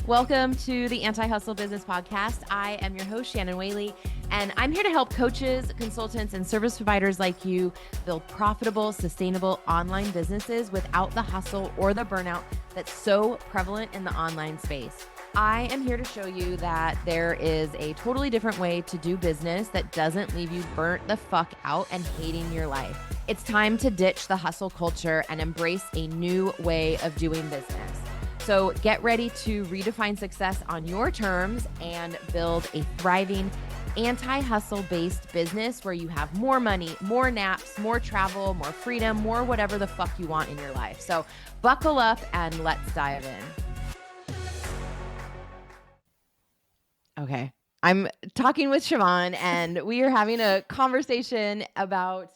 Welcome to the Anti-Hustle Business Podcast. I am your host, Shannon Whaley, and I'm here to help coaches, consultants, and service providers like you build profitable, sustainable online businesses without the hustle or the burnout that's so prevalent in the online space. I am here to show you that there is a totally different way to do business that doesn't leave you burnt the fuck out and hating your life. It's time to ditch the hustle culture and embrace a new way of doing business. So get ready to redefine success on your terms and build a thriving anti-hustle based business where you have more money, more naps, more travel, more freedom, more whatever the fuck you want in your life. So buckle up and let's dive in. Okay. I'm talking with Siobhán and we are having a conversation about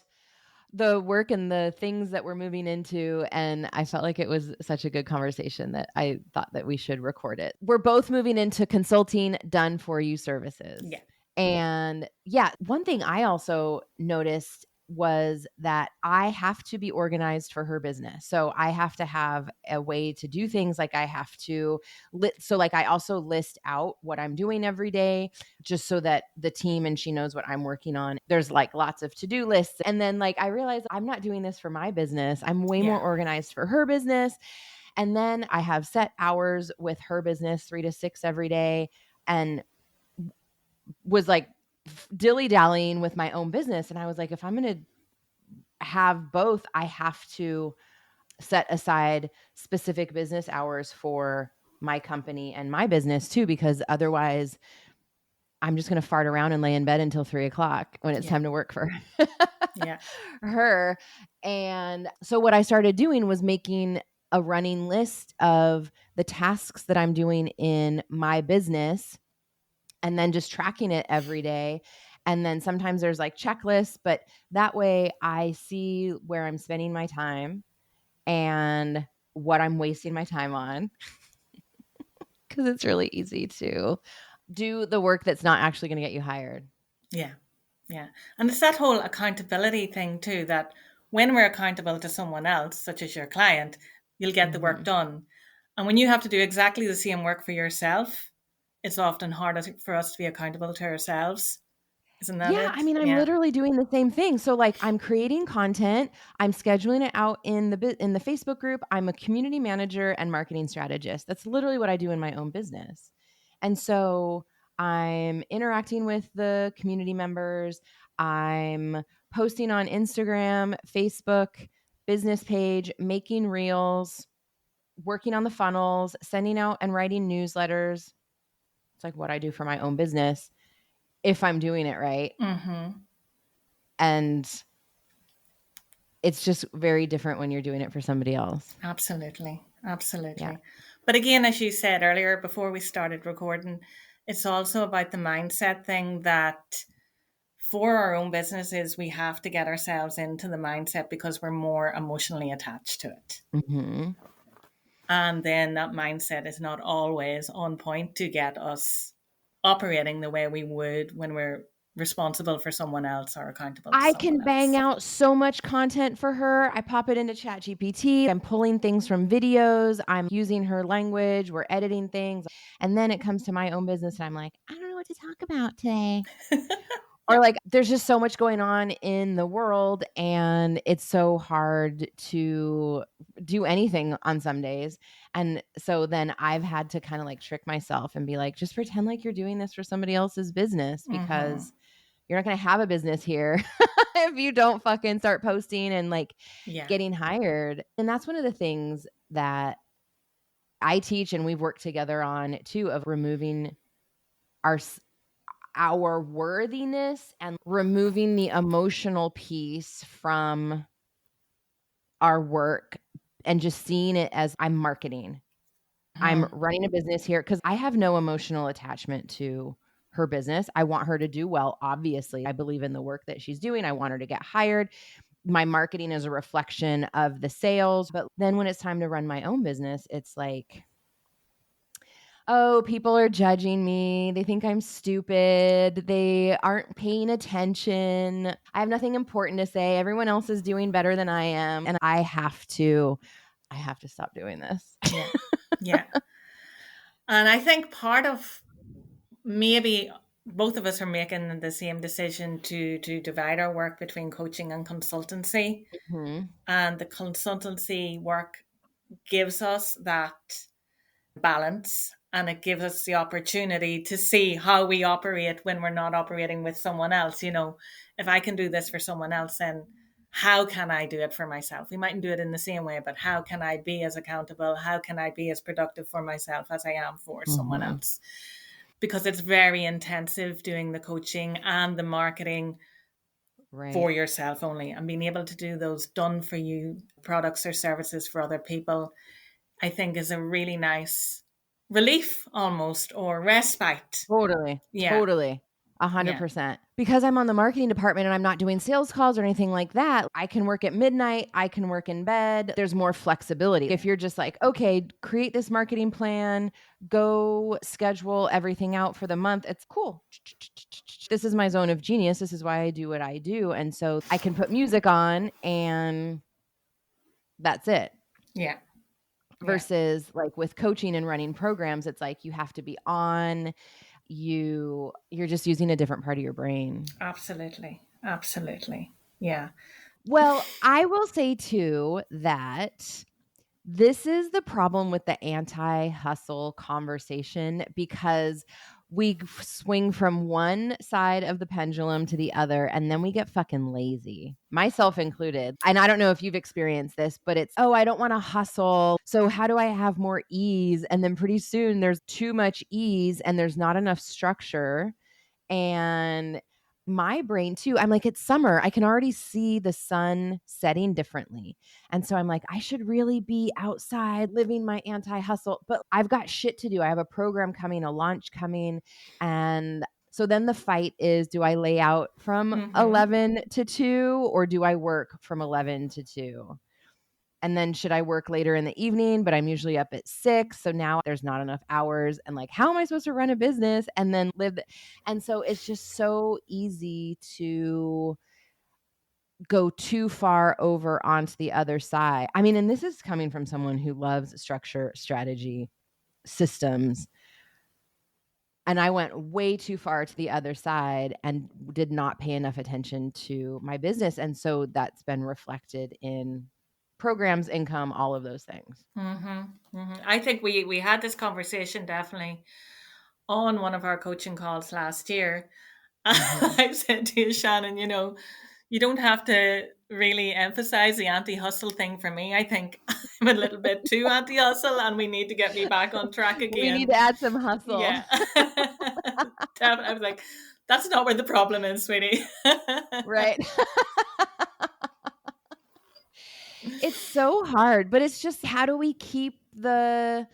the work and the things that we're moving into. And I felt like it was such a good conversation that I thought that we should record it. We're both moving into consulting done for you services. Yeah. And one thing I also noticed was that I have to be organized for her business. So I have to have a way to do things. Like I have to, I also list out what I'm doing every day, just so that the team and she knows what I'm working on. There's like lots of to-do lists. And then I realized I'm not doing this for my business. I'm way more organized for her business. And then I have set hours with her business, 3 to 6 every day. And was like dilly-dallying with my own business. And I was like, if I'm going to have both, I have to set aside specific business hours for my company and my business too, because otherwise I'm just going to fart around and lay in bed until 3:00 when it's time to work for her. And so what I started doing was making a running list of the tasks that I'm doing in my business and then just tracking it every day. And then sometimes there's like checklists, but that way I see where I'm spending my time and what I'm wasting my time on. Because it's really easy to do the work that's not actually going to get you hired. Yeah. And it's that whole accountability thing too, that when we're accountable to someone else, such as your client, you'll get the work done. And when you have to do exactly the same work for yourself, it's often harder for us to be accountable to ourselves. Isn't that it? I mean, I'm literally doing the same thing. So I'm creating content, I'm scheduling it out in the Facebook group. I'm a community manager and marketing strategist. That's literally what I do in my own business. And so I'm interacting with the community members. I'm posting on Instagram, Facebook, business page, making reels, working on the funnels, sending out and writing newsletters. It's like what I do for my own business if I'm doing it right. Mm-hmm. And it's just very different when you're doing it for somebody else. Absolutely. Yeah. But again, as you said earlier, before we started recording, it's also about the mindset thing that for our own businesses, we have to get ourselves into the mindset because we're more emotionally attached to it. Mm-hmm. And then that mindset is not always on point to get us operating the way we would when we're responsible for someone else or accountable to I can bang out so much content for her. I pop it into ChatGPT. I'm pulling things from videos. I'm using her language. We're editing things. And then it comes to my own business and I'm like, I don't know what to talk about today. Or there's just so much going on in the world and it's so hard to do anything on some days. And so then I've had to kind of trick myself and be like, just pretend like you're doing this for somebody else's business because you're not going to have a business here if you don't fucking start posting and getting hired. And that's one of the things that I teach and we've worked together on too, of removing our worthiness and removing the emotional piece from our work and just seeing it as I'm marketing. I'm running a business here because I have no emotional attachment to her business. I want her to do well. Obviously, I believe in the work that she's doing. I want her to get hired. My marketing is a reflection of the sales. But then when it's time to run my own business, it's like, oh, people are judging me. They think I'm stupid. They aren't paying attention. I have nothing important to say. Everyone else is doing better than I am. And I have to stop doing this. Yeah. And I think part of maybe both of us are making the same decision to divide our work between coaching and consultancy. Mhm. And the consultancy work gives us that balance, and it gives us the opportunity to see how we operate when we're not operating with someone else. If I can do this for someone else, then how can I do it for myself? We mightn't do it in the same way, but how can I be as accountable? How can I be as productive for myself as I am for someone Mhm. else? Because it's very intensive doing the coaching and the marketing Right. for yourself only, and being able to do those done for you products or services for other people, I think, is a really nice relief almost, or respite. Totally, Yeah. totally. Yeah. 100%. Because I'm on the marketing department and I'm not doing sales calls or anything like that, I can work at midnight, I can work in bed. There's more flexibility. If you're just like, "Okay, create this marketing plan, go schedule everything out for the month," it's cool. This is my zone of genius. This is why I do what I do, and so I can put music on and that's it. Yeah. Yeah. Versus like with coaching and running programs, it's like you have to be on, you're just using a different part of your brain. Absolutely. Absolutely. Yeah. Well, I will say too that this is the problem with the anti-hustle conversation because we swing from one side of the pendulum to the other and then we get fucking lazy, myself included. And I don't know if you've experienced this, but it's, oh, I don't want to hustle. So how do I have more ease? And then pretty soon there's too much ease and there's not enough structure. And my brain too, I'm like, it's summer. I can already see the sun setting differently. And so I'm like, I should really be outside living my anti hustle, but I've got shit to do. I have a program coming, a launch coming. And so then the fight is, do I lay out from Mm-hmm. 11 to 2 or do I work from 11 to 2? And then should I work later in the evening, but I'm usually up at 6, so now there's not enough hours, and like, how am I supposed to run a business and then live and so it's just so easy to go too far over onto the other side. I mean, and this is coming from someone who loves structure, strategy, systems, and I went way too far to the other side and did not pay enough attention to my business, and so that's been reflected in programs, income, all of those things. Mm-hmm. Mm-hmm. I think we had this conversation definitely on one of our coaching calls last year. Mhm. I said to you, Shannon, you don't have to really emphasize the anti-hustle thing for me. I think I'm a little bit too anti-hustle, and we need to get me back on track We need again. to add some hustle. Yeah. I was like, that's not where the problem is, sweetie. Right. It's so hard, but it's just how do we keep the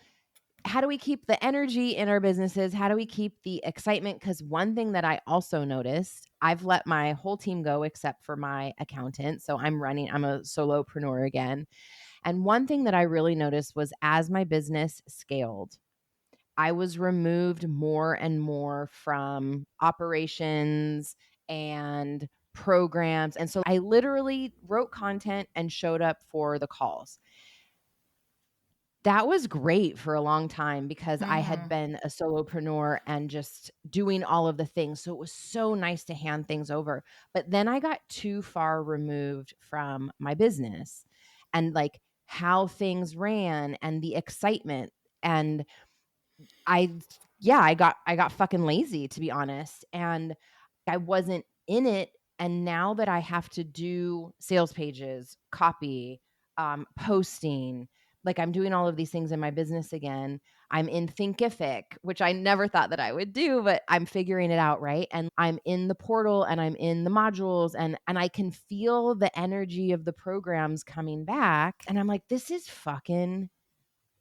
energy in our businesses? How do we keep the excitement? Because one thing that I also noticed, I've let my whole team go except for my accountant. So I'm a solopreneur again. And one thing that I really noticed was as my business scaled, I was removed more and more from operations and programs. And so I literally wrote content and showed up for the calls. That was great for a long time because I had Mm-hmm. been a solopreneur and just doing all of the things. So it was so nice to hand things over. But then I got too far removed from my business and like how things ran and the excitement. And I I got fucking lazy, to be honest, and I wasn't in it, and now that I have to do sales pages, copy, posting, like, I'm doing all of these things in my business again. I'm in Thinkific, which I never thought that I would do, but I'm figuring it out, right? And I'm in the portal, and I'm in the modules, and I can feel the energy of the programs coming back, and I'm like, "This is fucking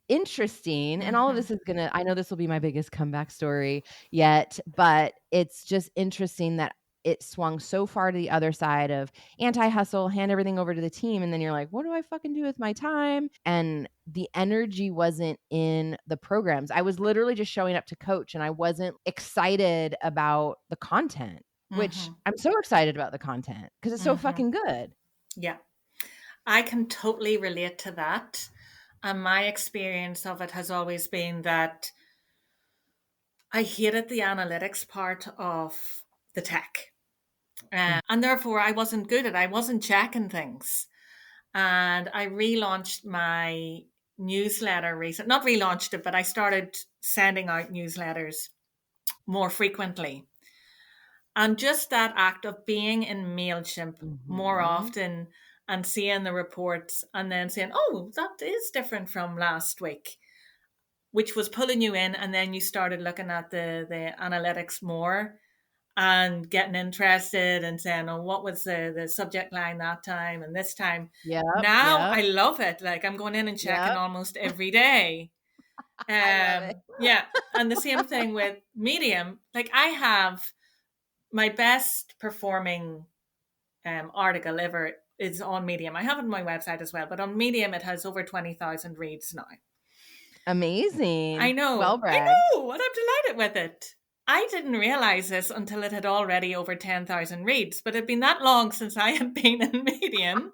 interesting." And all of Mm-hmm. this is gonna I know this will be my biggest comeback story yet, but it's just interesting that it swung so far to the other side of anti-hustle, hand everything over to the team, and then you're like, "What do I fucking do with my time?" And the energy wasn't in the programs. I was literally just showing up to coach, and I wasn't excited about the content, which Mm-hmm. I'm so excited about the content because it's so Mm-hmm. fucking good. Yeah. I can totally relate to that. And my experience of it has always been that I hated the analytics part of the tech. And therefore, I wasn't good at it. I wasn't checking things. And I relaunched my newsletter recently. Not relaunched it, but I started sending out newsletters more frequently. And just that act of being in MailChimp more Mhm. often and seeing the reports and then saying, oh, that is different from last week, which was pulling you in. And then you started looking at the analytics more and getting interested and saying, oh, what was the subject line that time and this time? Yep, Now yep, I love it. Like I'm going in and checking yep. almost every day. I love it. Yeah. And the same thing with Medium. Like I have my best performing article ever is on Medium. I have it on my website as well, but on Medium it has over 20,000 reads now. Amazing. Well I brag. know, and I'm delighted with it. I didn't realize this until it had already over 10,000 reads, but it had been that long since I had been in Medium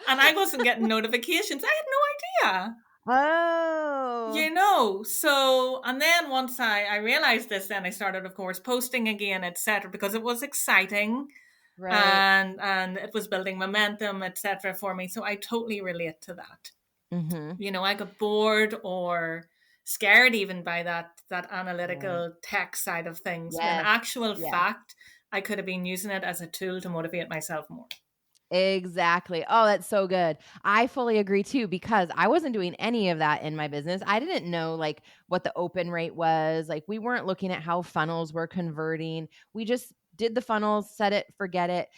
and I wasn't getting notifications. I had no idea. Oh, So and then once I realized this, then I started, of course, posting again, etc., because it was exciting right. and it was building momentum, etc., for me. So I totally relate to that. Mhm. I got bored or scared even by that Right. analytical tech side of things, when Yes. actual Yes. fact I could have been using it as a tool to motivate myself more. Exactly. Oh, that's so good. I fully agree too because I wasn't doing any of that in my business. I didn't know like what the open rate was. Like we weren't looking at how funnels were converting. We just did the funnels, set it, forget it.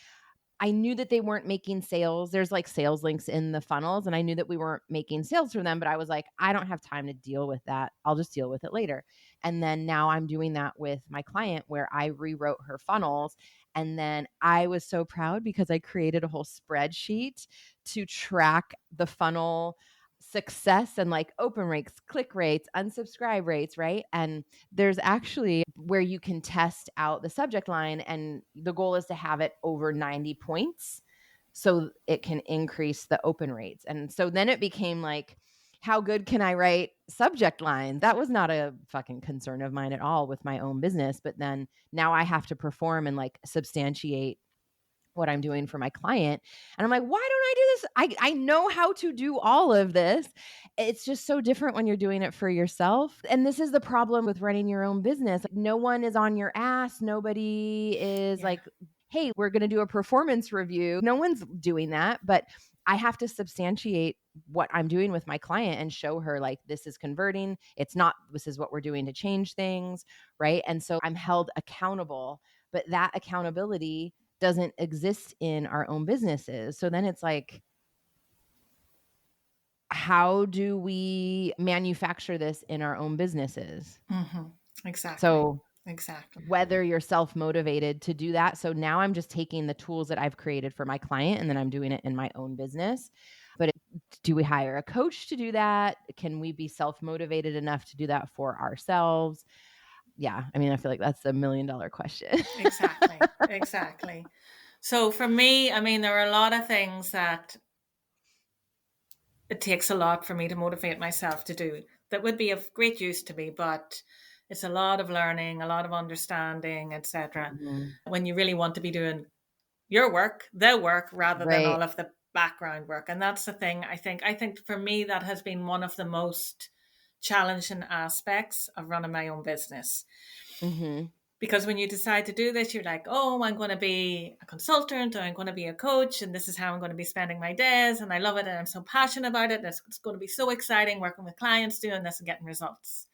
I knew that they weren't making sales. There's like sales links in the funnels, and I knew that we weren't making sales from them, but I was like, I don't have time to deal with that. I'll just deal with it later. And then now I'm doing that with my client where I rewrote her funnels. And then I was so proud because I created a whole spreadsheet to track the funnel success and like open rates, click rates, unsubscribe rates, right? And there's actually where you can test out the subject line, and the goal is to have it over 90 points so it can increase the open rates. And so then it became like, how good can I write subject lines? That was not a fucking concern of mine at all with my own business. But then now I have to perform and like substantiate what I'm doing for my client. And I'm like, why don't I do this? I know how to do all of this. It's just so different when you're doing it for yourself. And this is the problem with running your own business. Like, no one is on your ass. Nobody is Yeah, like, hey, we're going to do a performance review. No one's doing that. But I have to substantiate what I'm doing with my client and show her, like, this is converting. It's not, this is what we're doing to change things. Right. And so I'm held accountable. But that accountability doesn't exist in our own businesses. So then it's like, how do we manufacture this in our own businesses? mm-hmm. Exactly, So exactly, whether you're self motivated to do that. So now I'm just taking the tools that I've created for my client and then I'm doing it in my own business. But do we hire a coach to do that? Can we be self motivated enough to do that for ourselves? Yeah. I mean, I feel like that's the $1,000,000 question. exactly, exactly. So for me, I mean, there are a lot of things that it takes a lot for me to motivate myself to do that would be of great use to me, but it's a lot of learning, a lot of understanding, etc. Mhm. When you really want to be doing your work, their work, rather than Right. all of the background work. And that's the thing. I think for me that has been one of the most challenging aspects of running my own business. Hmm. Because when you decide to do this, you're like, oh, I'm going to be a consultant or I'm going to be a coach, and this is how I'm going to be spending my days. And I love it. And I'm so passionate about it. It's going to be so exciting working with clients, doing this and getting results.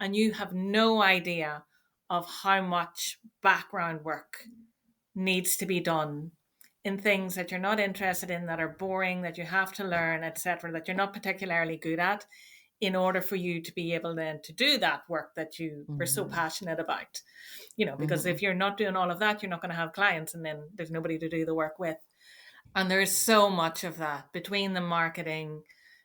And you have no idea of how much background work needs to be done in things that you're not interested in, that are boring, that you have to learn, etc., that you're not particularly good at, in order for you to be able then to do that work that you were so Hmm. passionate about. Because Hmm. if you're not doing all of that, you're not going to have clients, and then there's nobody to do the work with. And there's so much of that between the marketing.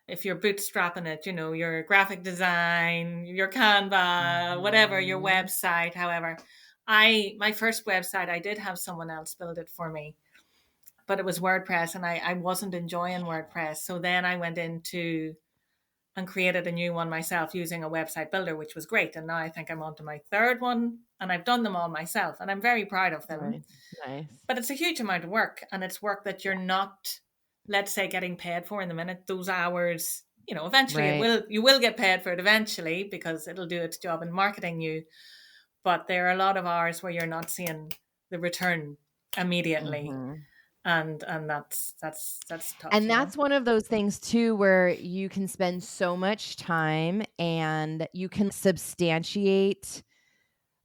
If you're bootstrapping it, your graphic design, your Canva, whatever, your Mhm. website, however. My first website, I did have someone else build it for me, but it was WordPress and I wasn't enjoying WordPress. So then I went into and created a new one myself using a website builder, which was great. And now I think I'm on to my third one, and I've done them all myself, and I'm very proud of them. Nice. Nice. But it's a huge amount of work, and it's work that you're not, let's say, getting paid for in the minute. Those hours, eventually Right. you will get paid for it eventually, because it'll do its job in marketing you. But there are a lot of hours where you're not seeing the return immediately. Mm-hmm. And that's tough, And that's one of those things too, where you can spend so much time and you can substantiate,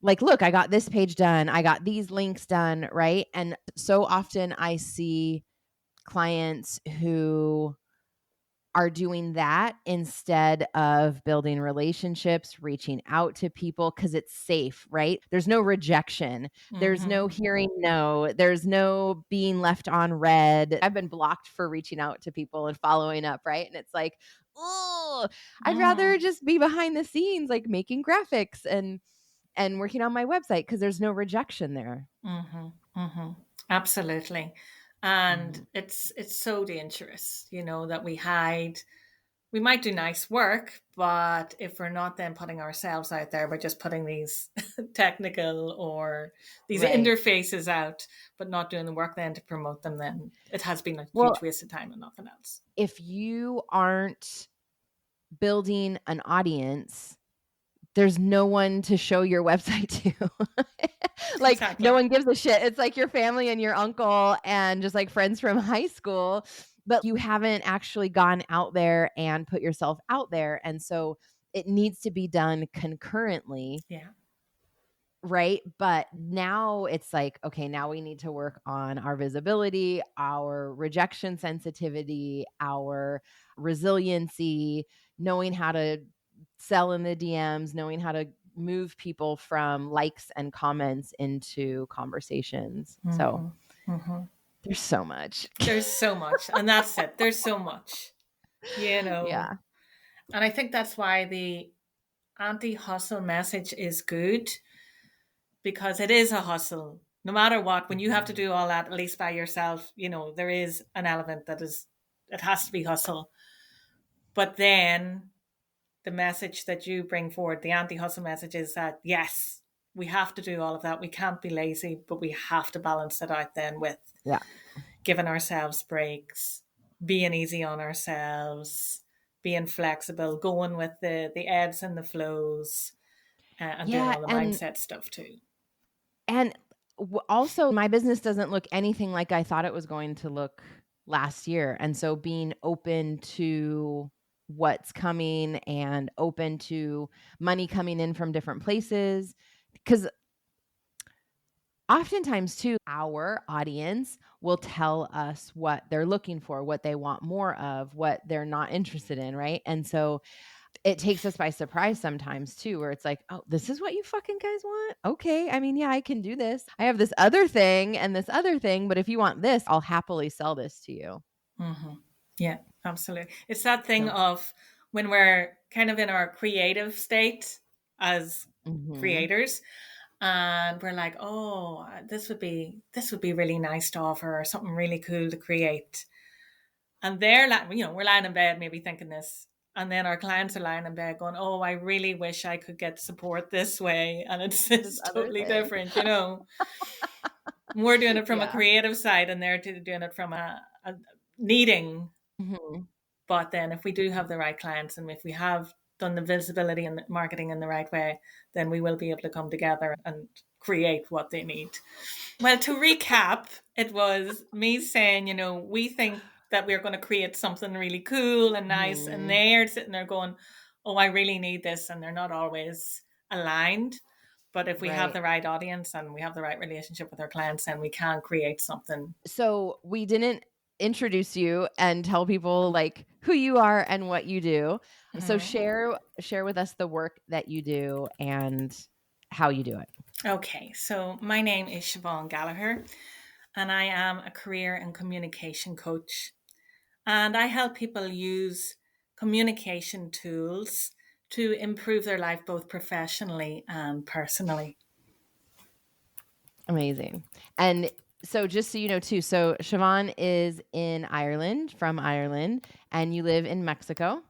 like, look, I got this page done. I got these links done. Right. And so often I see clients who are doing that instead of building relationships, reaching out to people because it's safe, right? There's no rejection. There's no Mm-hmm. hearing no. There's no being left on red. I've been blocked for reaching out to people and following up, right? And it's like, oh, I'd rather Mm-hmm. just be behind the scenes, like making graphics and working on my website because there's no rejection there. Mm-hmm. Mm-hmm. Absolutely. And Mhm. it's so dangerous, that we hide. We might do nice work, but if we're not then putting ourselves out there by just putting these technical or these Right. interfaces out, but not doing the work then to promote them, then it has been a Well, huge waste of time and nothing else. if you aren't building an audience, there's no one to show your website to. Like, no Exactly. one gives a shit. It's like your family and your uncle and just like friends from high school, but you haven't actually gone out there and put yourself out there. And so it needs to be done concurrently, Yeah. right? But now it's like, okay, now we need to work on our visibility, our rejection sensitivity, our resiliency, knowing how to sell in the DMs, knowing how to move people from likes and comments into conversations. So Mm-hmm. Mm-hmm. there's so much. There's so much. And that's it. There's so much, you know. Yeah. And I think that's why the anti hustle message is good, because it is a hustle. No matter what, when you have to Mhm. do all that, at least by yourself, there is an element it has to be hustle. But then the message that you bring forward, the anti hustle message, is that yes, we have to do all of that. We can't be lazy, but we have to balance it out then with Yeah. giving ourselves breaks, being easy on ourselves, being flexible, going with the ebbs and the flows, and doing Yeah. all the And mindset stuff too. And also, my business doesn't look anything like I thought it was going to look last year. And so being open to what's coming and open to money coming in from different places, because oftentimes too, our audience will tell us what they're looking for, what they want more of, what they're not interested in, right? And so it takes us by surprise sometimes too, where it's like, "Oh, this is what you fucking guys want? Okay. I mean, yeah, I can do this. I have this other thing and this other thing, but if you want this, I'll happily sell this to you." Mm-hmm. Yeah, absolutely. It's that thing So, of when we're kind of in our creative state as mhm. creators, and we're like, oh, this would be really nice to offer, or something really cool to create. And they're like, we're lying in bed maybe thinking this. And then our clients are lying in bed going, oh, I really wish I could get support this way. And it's, This it's other totally thing. different. We're doing it from a Yeah. creative side, and they're doing it from a needing. Mhm. But then if we do have the right clients, and if we have done the visibility and the marketing in the right way, then we will be able to come together and create what they need. Well, to recap, it was me saying, we think that we're going to create something really cool and nice, and Mhm. they're sitting there going, oh, I really need this. And they're not always aligned. But if we have Right. the right audience and we have the right relationship with our clients, then we can create something. So, we didn't introduce you and tell people like who you are and what you do. So Mhm. share with us the work that you do and how you do it. Okay, so my name is Siobhan Gallagher, and I am a career and communication coach. And I help people use communication tools to improve their life both professionally and personally. Amazing. And so just so you know too, so Siobhan is in Ireland, from Ireland, and you live in Mexico.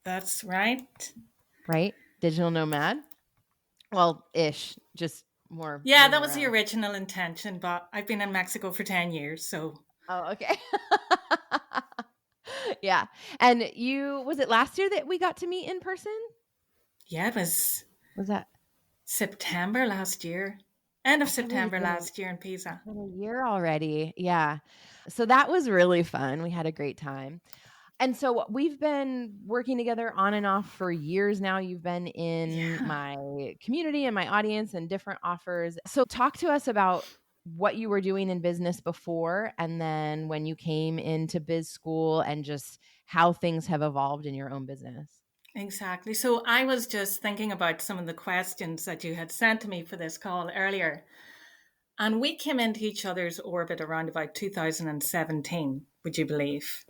That's right. right? Digital nomad. Well, ish, just more Yeah, moving that was the around. original intention, but I've been in Mexico for 10 years, so Oh, okay. Yeah. And was it last year that we got to meet in person? yeah, it was Was that September last year. End of I can't believe September last year in it's Pisa. been a year already. Yeah. So that was really fun. We had a great time. And so we've been working together on and off for years now. You've been in Yeah, my community and my audience and different offers. So talk to us about what you were doing in business before and then when you came into biz school and just how things have evolved in your own business. exactly. So I was just thinking about some of the questions that you had sent to me for this call earlier. And we came into each other's orbit around about 2017, would you believe?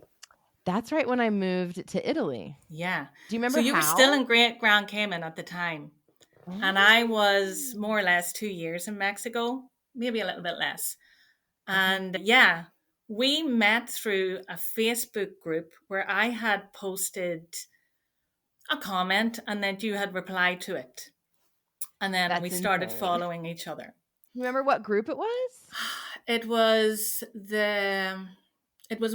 That's right when I moved to Italy. Yeah. Do you So remember you were still how? in Great Grand Cayman at the time. And I was Oh. more or less 2 years in Mexico, maybe a little bit less. Okay. And yeah, we met through a Facebook group where I had posted a comment and then you had replied to it. And then we That's started insane. following each other. You remember what group it was? It was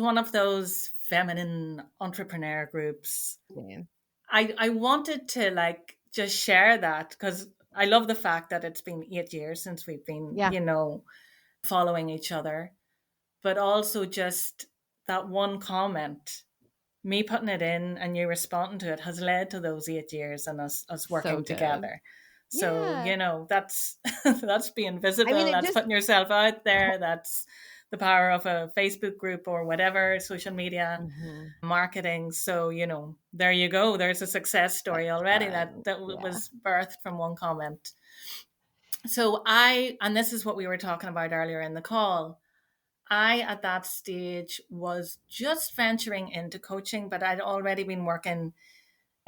one of those feminine entrepreneur groups. Insane. I wanted to like just share that because I love the fact that it's been 8 years since we've been, Yeah. following each other, but also just that one comment, me putting it in and you responding to it has led to those 8 years and us So working good. together. So, Yeah. that's that's being I mean, visible, it that's just putting yourself out there, that's the power of a Facebook group or whatever, social media Mhm. marketing. So, there you go. There's a success story That's already that fun. Yeah. was birthed from one comment. So and this is what we were talking about earlier in the call. I, at that stage, was just venturing into coaching, but I'd already been working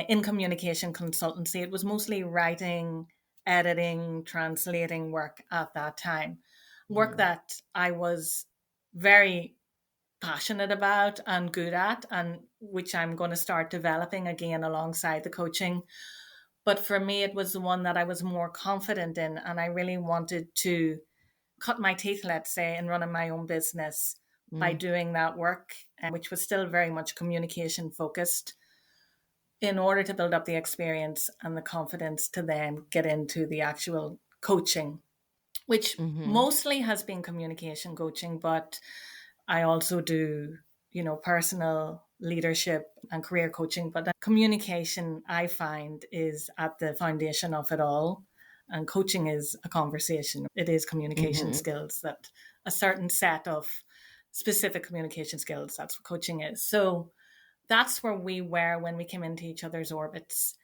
in communication consultancy. It was mostly writing, editing, translating work at that time. Work Mhm. that I was very passionate about and good at, and which I'm going to start developing again alongside the coaching. But for me, it was the one that I was more confident in, and I really wanted to cut my teeth, let's say, in running my own business by Mm. doing that work, which was still very much communication focused, in order to build up the experience and the confidence to then get into the actual coaching, which Mhm. mostly has been communication coaching, but I also do, personal leadership and career coaching. But communication, I find, is at the foundation of it all. And coaching is a conversation. It is communication Mhm. skills, that a certain set of specific communication skills. That's what coaching is. So that's where we were when we came into each other's orbits.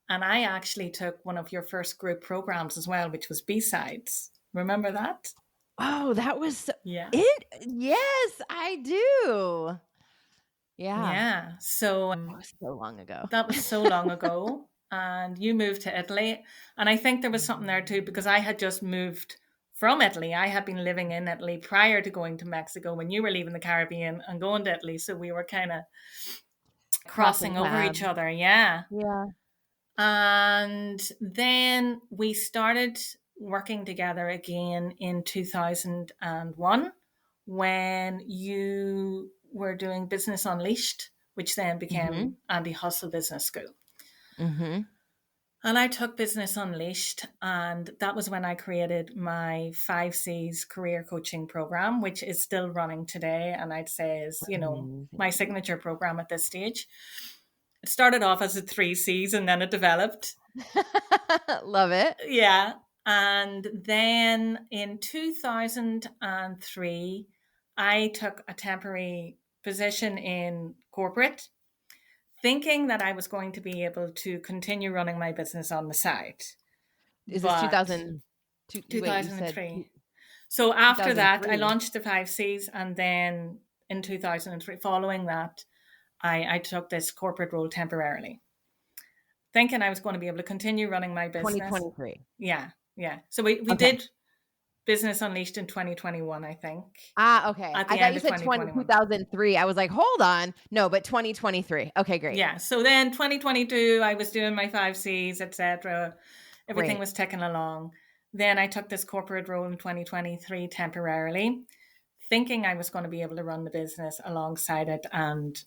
And I actually took one of your first group programs as well, which was B-Sides. Remember that? Oh, that was Yeah. it. Yes, I do. Yeah. Yeah. So That was so long ago. that was so long ago. And you moved to Italy. And I think there was something there too, Mhm. because I had just moved from Italy. I had been living in Italy prior to going to Mexico when you were leaving the Caribbean and going to Italy. So we were kind of Crossing crossing over each paths. other. Yeah. Yeah. And then we started working together again in 2001 when you were doing Business Unleashed, which then became Mhm. Andy Hustle Business School. Mhm. And I took Business Unleashed, and that was when I created my 5C's career coaching program, which is still running today. And I'd say is, my Amazing. signature program at this stage. It started off as a 3C's and then it developed. Love it. Yeah. And then in 2003, I took a temporary position in corporate, thinking that I was going to be able to continue running my business on the side. Is this But 2002? Wait, you said 2003. So after that, I 2003. launched the 5C's. And then in 2003, following that, I took this corporate role temporarily, thinking I was going to be able to continue running my business. 2023. Yeah. Yeah. So we Okay. did Business Unleashed in 2021, I think. Okay. At I the thought end you of said 2021. 2003. I was like, hold on. No, but 2023. Okay, great. Yeah. So then 2022, I was doing my 5Cs, etc. Everything Great. was ticking along. Then I took this corporate role in 2023 temporarily, thinking I was going to be able to run the business alongside it. And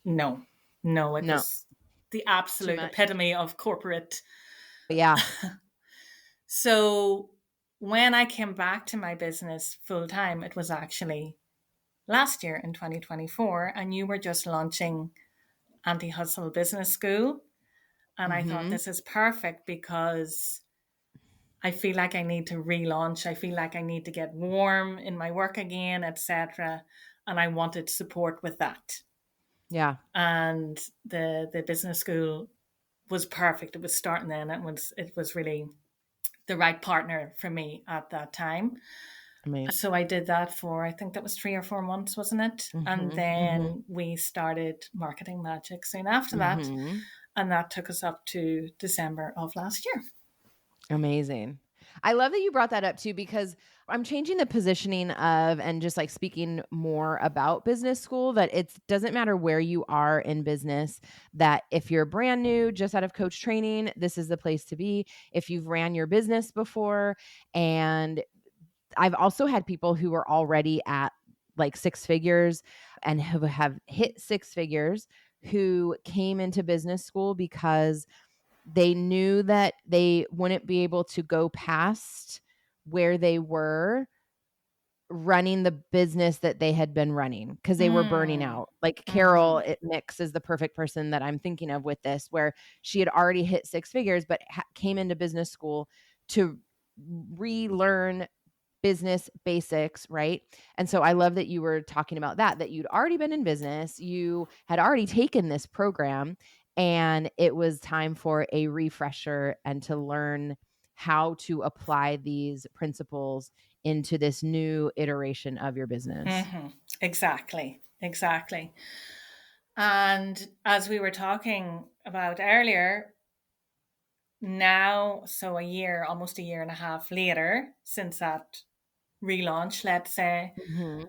no, no, it No, was the too absolute much. epitome of corporate. Yeah. So when I came back to my business full time, it was actually last year in 2024, and you were just launching Anti Hustle Business School. And I thought Mm-hmm. this is perfect because I feel like I need to relaunch. I feel like I need to get warm in my work again, etc. And I wanted support with that. Yeah. And the business school was perfect. It was starting then. It was really the right partner for me at that time. Amazing. So I did that for, I think that was 3 or 4 months, wasn't it? And Mm-hmm. Mm-hmm. then we started Marketing Magic soon after that. Mm-hmm. And that took us up to December of last year. Amazing. I love that you brought that up too, because I'm changing the positioning of and just like speaking more about business school, that it doesn't matter where you are in business, that if you're brand new, just out of coach training, this is the place to be. If you've ran your business before, and I've also had people who are already at like six figures and have hit six figures who came into business school because they knew that they wouldn't be able to go past where they were running the business that they had been running because they were burning Mm. out. Like Carol Mm-hmm. it Mix is the perfect person that I'm thinking of with this, where she had already hit six figures, but came into business school to relearn business basics, right? And so I love that you were talking about that you'd already been in business, you had already taken this program, and it was time for a refresher and to learn how to apply these principles into this new iteration of your business. Mm-hmm. Exactly. Exactly. And as we were talking about earlier, now, so almost a year and a half later, since that relaunch, let's say, Mhm.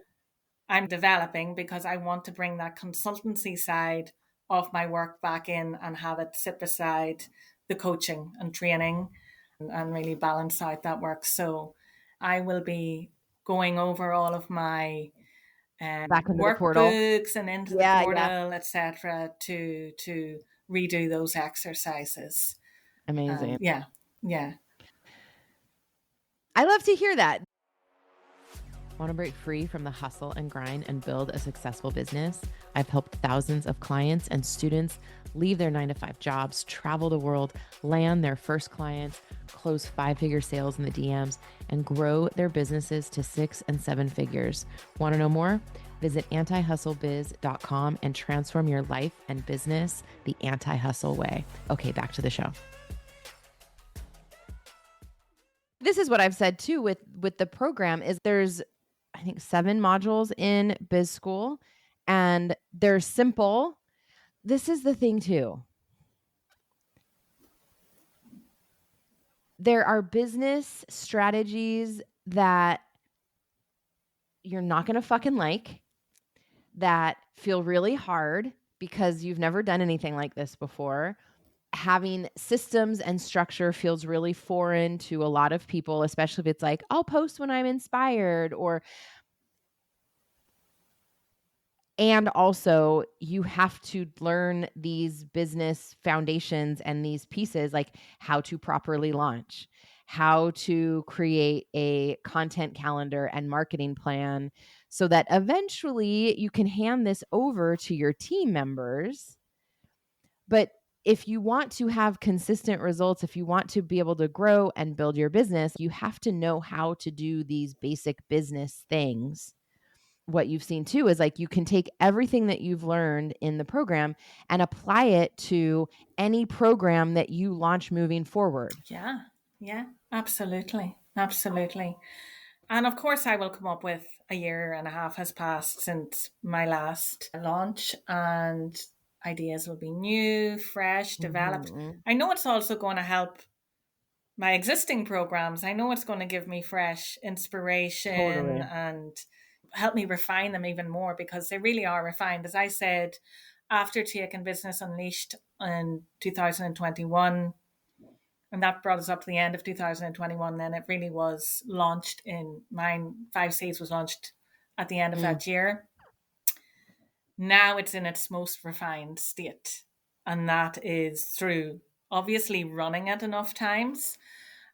I'm developing because I want to bring that consultancy side of my work back in and have it sit beside the coaching and training and really balance out that work. So I will be going over all of my Back into the portal. workbooks and into the Yeah, yeah. portal, etc., to redo those exercises. And Amazing. yeah, yeah, I love to hear that. Want to break free from the hustle and grind and build a successful business? I've helped thousands of clients and students leave their 9-to-5 jobs, travel the world, land their first clients, close 5-figure sales in the DMs, and grow their businesses to 6 and 7 figures. Want to know more? Visit antihustlebiz.com and transform your life and business the anti-hustle way. Okay, back to the show. This is what I've said too with the program is there's, I think, 7 modules in Biz School, and they're simple. This is the thing too. There are business strategies that you're not going to fucking like, that feel really hard because you've never done anything like this before. Having systems and structure feels really foreign to a lot of people, especially if it's like, I'll post when I'm inspired, or and also you have to learn these business foundations and these pieces, like how to properly launch, how to create a content calendar and marketing plan, so that eventually you can hand this over to your team members. But if you want to have consistent results, if you want to be able to grow and build your business, you have to know how to do these basic business things. What you've seen too is like you can take everything that you've learned in the program and apply it to any program that you launch moving forward. yeah, yeah, absolutely, absolutely. And of course, I will come up with a year and a half has passed since my last launch, and ideas will be new, fresh, developed. Mhm. I know it's also going to help my existing programs, I know it's going to give me fresh inspiration Totally. and help me refine them even more, because they really are refined. As I said, after taking Business Unleashed in 2021, and that brought us up to the end of 2021, then it really was launched in mine. 5Cs was launched at the end of Mm, that year. Now it's in its most refined state. And that is through obviously running it enough times,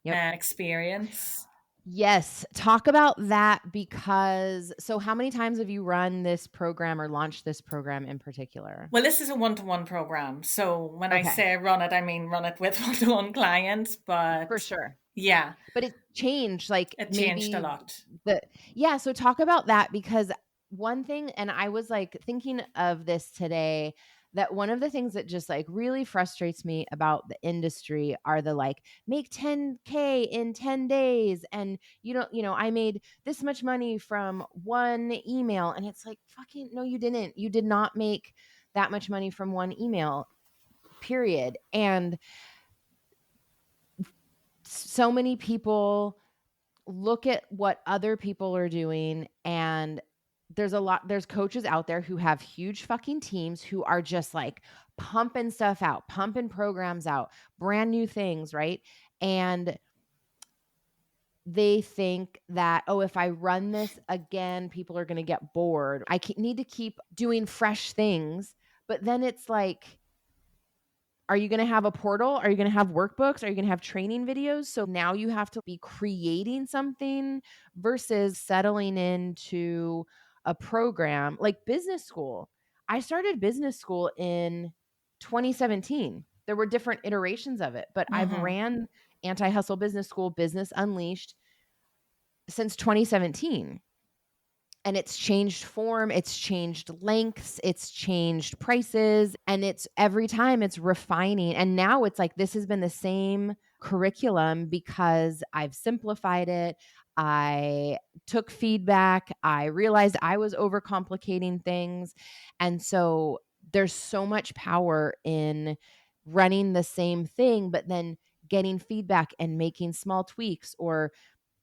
yep. experience. Yes, talk about that because so how many times have you run this program or launched this program in particular? Well, this is a one-to-one program. So when I Okay, say run it, I mean run it with one-to-one clients. for But sure. yeah, But it changed, like, it changed a maybe lot. the yeah, so talk about that because one thing and I was, like, thinking of this today, that one of the things that just, like, really frustrates me about the industry are the, like, "Make 10K in 10 days," and, "I made this much money from 1 email," and it's like, "Fucking no, you didn't. You did not make that much money from 1 email, period," and so many people look at what other people are doing and there's coaches out there who have huge fucking teams who are just like pumping stuff out, pumping programs out, brand new things, right? And they think that, oh, if I run this again, people are going to get bored. Need to keep doing fresh things. But then it's like, are you going to have a portal? Are you going to have workbooks? Are you going to have training videos? So now you have to be creating something versus settling into a program like business school. I started business school in 2017. There were different iterations of it, but I've Mm-hmm. ran Anti Hustle Business School, Business Unleashed since 2017. And it's changed form, it's changed lengths, it's changed prices, and it's every time it's refining. And now it's like this has been the same curriculum because I've simplified it. I took feedback. I realized I was overcomplicating things. And so there's so much power in running the same thing, but then getting feedback and making small tweaks or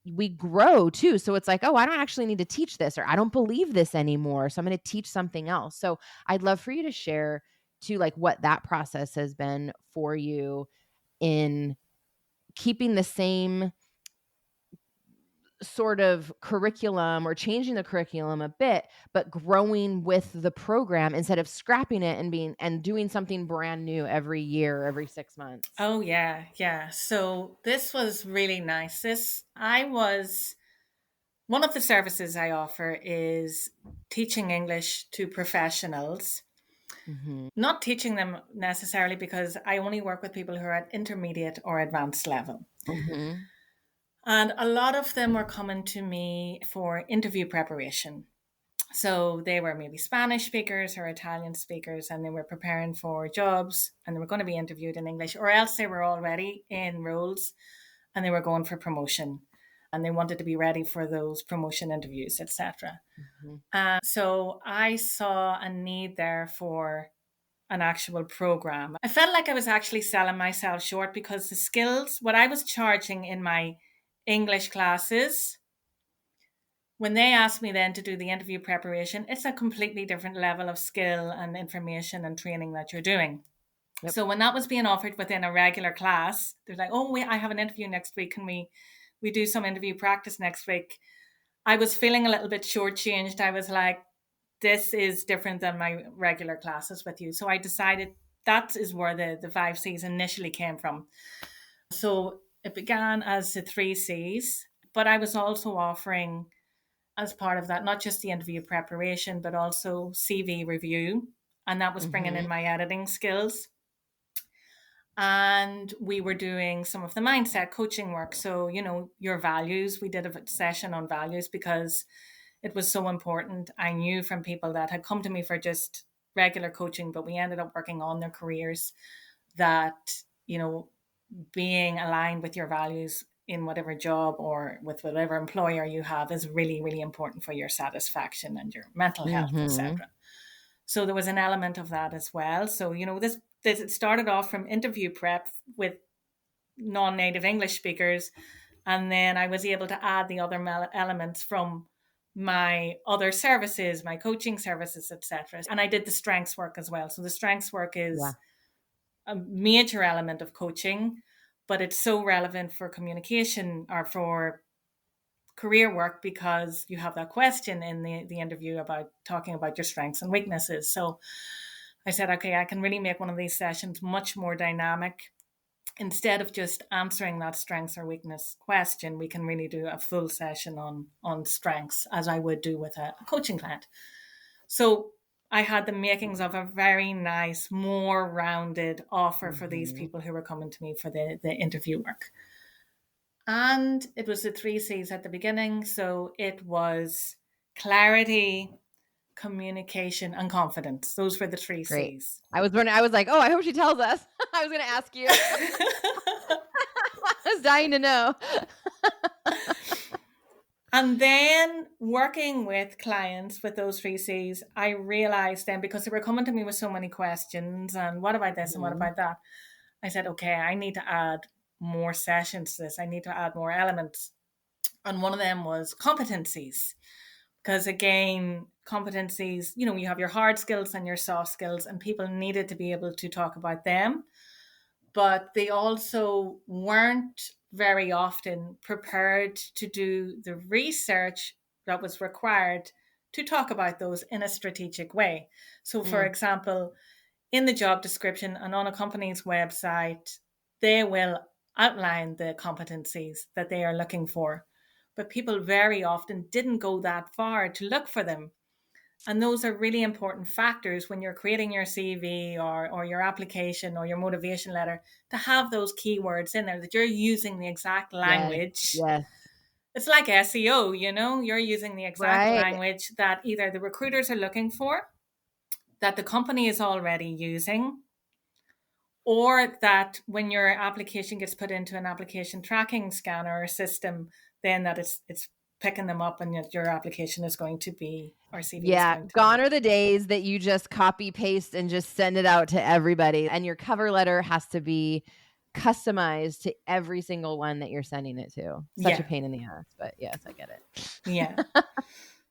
we grow too. So it's like, oh, I don't actually need to teach this or I don't believe this anymore. So I'm going to teach something else. So I'd love for you to share to like what that process has been for you in keeping the same sort of curriculum or changing the curriculum a bit, but growing with the program instead of scrapping it and doing something brand new every year, every 6 months. Oh yeah, yeah. So this was really nice. This I was One of the services I offer is teaching English to professionals. Hmm. Not teaching them necessarily, because I only work with people who are at intermediate or advanced level. Hmm. And a lot of them were coming to me for interview preparation. So they were maybe Spanish speakers or Italian speakers, and they were preparing for jobs and they were going to be interviewed in English, or else they were already in roles and they were going for promotion and they wanted to be ready for those promotion interviews, etc. Hmm. So I saw a need there for an actual program. I felt like I was actually selling myself short, because the skills, what I was charging in my English classes, when they asked me then to do the interview preparation, it's a completely different level of skill and information and training that you're doing. Yep. So when that was being offered within a regular class, they're like, "Oh, wait, I have an interview next week. Can we do some interview practice next week?" I was feeling a little bit shortchanged. I was like, "This is different than my regular classes with you." So I decided that is where the 5 C's initially came from. So it began as the 3 C's, but I was also offering, as part of that, not just the interview preparation, but also CV review. And that was bringing in Hmm. my editing skills. And we were doing some of the mindset coaching work. So, your values, we did a session on values because it was so important. I knew from people that had come to me for just regular coaching, but we ended up working on their careers, that, being aligned with your values in whatever job or with whatever employer you have is really, really important for your satisfaction and your mental health, Hmm. etc. So there was an element of that as well. So, this it started off from interview prep with non-native English speakers. And then I was able to add the other elements from my other services, my coaching services, etc. And I did the strengths work as well. So the strengths work Yeah. is a major element of coaching, but it's so relevant for communication or for career work because you have that question in the interview about talking about your strengths and weaknesses. So I said, okay, I can really make one of these sessions much more dynamic. Instead of just answering that strengths or weakness question, we can really do a full session on strengths, as I would do with a coaching client. So I had the makings of a very nice, more rounded offer for these people who were coming to me for the interview work. And it was the 3 C's at the beginning. So it was clarity, communication, and confidence. Those were the three Great. C's. I was wondering, I was like, oh, I hope she tells us. I was going to ask you. I was dying to know. And then working with clients with those 3 C's, I realized then, because they were coming to me with so many questions and what about this and what about that? I said, okay, I need to add more sessions to this. I need to add more elements. And one of them was competencies. Because again, competencies, you have your hard skills and your soft skills, and people needed to be able to talk about them. But they also weren't very often prepared to do the research that was required to talk about those in a strategic way. So, for example, in the job description and on a company's website, they will outline the competencies that they are looking for. But people very often didn't go that far to look for them. And those are really important factors when you're creating your CV or your application or your motivation letter, to have those keywords in there, that you're using the exact Yes. language. Yes. It's like SEO, you're using the exact Right. language that either the recruiters are looking for, that the company is already using, or that when your application gets put into an application tracking scanner or system, then that it's picking them up and your application is going to be, or CV is Yeah, going to gone be. are the days that you just copy paste and just send it out to everybody, and your cover letter has to be customized to every single one that you're sending it to. Such a Yeah. pain in the ass, but yes, I get it. Yeah.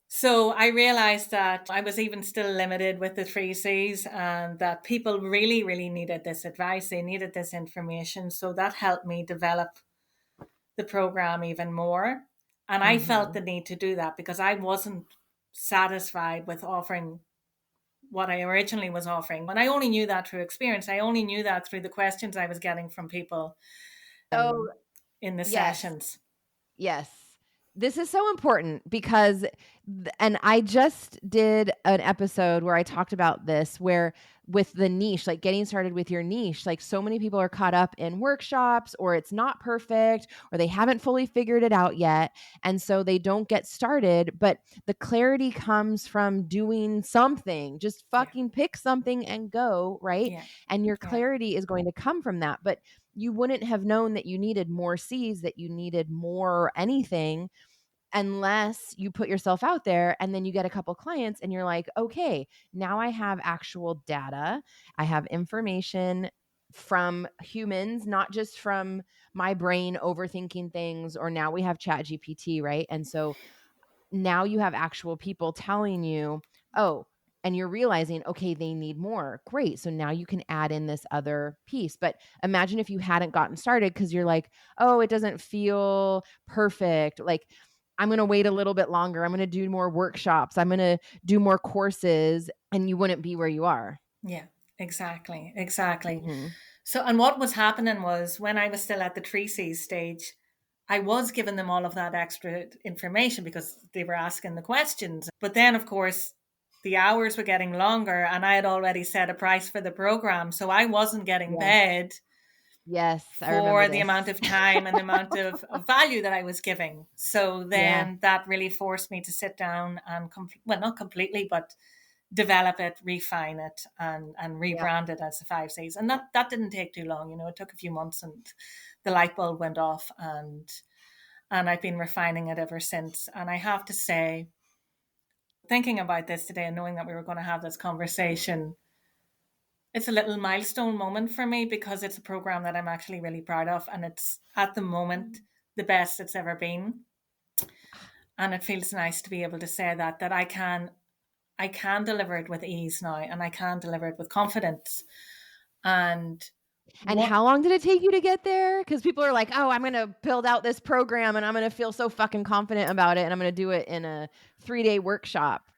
So I realized that I was even still limited with the 3 C's, and that people really, really needed this advice. They needed this information. So that helped me develop the program even more. And I felt the need to do that because I wasn't satisfied with offering what I originally was offering. And I only knew that through experience. I only knew that through the questions I was getting from people So, in the yes. sessions. Yes. This is so important because and I just did an episode where I talked about this, where with the niche, like getting started with your niche, like so many people are caught up in workshops, or it's not perfect, or they haven't fully figured it out yet. And so they don't get started. But the clarity comes from doing something. Just Yeah. fucking pick something and go, right? Yeah. And your Yeah. clarity is going to come from that. But you wouldn't have known that you needed more C's, that you needed more anything, unless you put yourself out there and then you get a couple clients and you're like, okay, now I have actual data. I have information from humans, not just from my brain overthinking things, or now we have Chat GPT, right? And so now you have actual people telling you, oh, and you're realizing, okay, they need more. Great. So now you can add in this other piece. But imagine if you hadn't gotten started because you're like, oh, it doesn't feel perfect. Like, I'm going to wait a little bit longer. I'm going to do more workshops. I'm going to do more courses, and you wouldn't be where you are. Yeah, exactly. Exactly. Mm-hmm. So, and what was happening was, when I was still at the 3 C's stage, I was giving them all of that extra information because they were asking the questions. But then, of course, the hours were getting longer, and I had already set a price for the program. So I wasn't getting Yes. paid Yes. I remember for the this. amount of time and the amount of value that I was giving. So Yeah. then that really forced me to sit down and, well, not completely, but develop it, refine it, and Yeah. rebrand it as the 5 C's. And that didn't take too long. It took a few months, and the light bulb went off, and I've been refining it ever since. And I have to say, thinking about this today and knowing that we were going to have this conversation, it's a little milestone moment for me because it's a program that I'm actually really proud of, and it's at the moment the best it's ever been. And it feels nice to be able to say that I can deliver it with ease now, and I can deliver it with confidence. And And what how long did it take you to get there? Because people are like, "Oh, I'm gonna build out this program and I'm gonna feel so fucking confident about it, and I'm gonna do it in a 3-day workshop."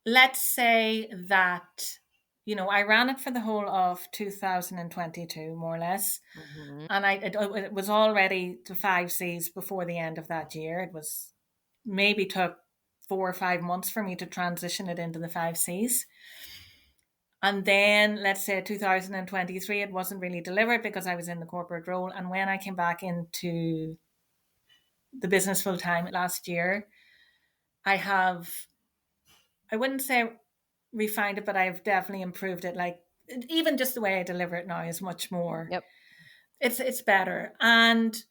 let's say that I ran it for the whole of 2022, more or less, Mhm. and it was already to 5 Cs before the end of that year. It was maybe took 4 or 5 months for me to transition it into the 5 Cs. And then let's say 2023, it wasn't really delivered because I was in the corporate role. And when I came back into the business full time last year, I have, I wouldn't say refined it, but I've definitely improved it. Like even just the way I deliver it now is much more. Yep. It's better. And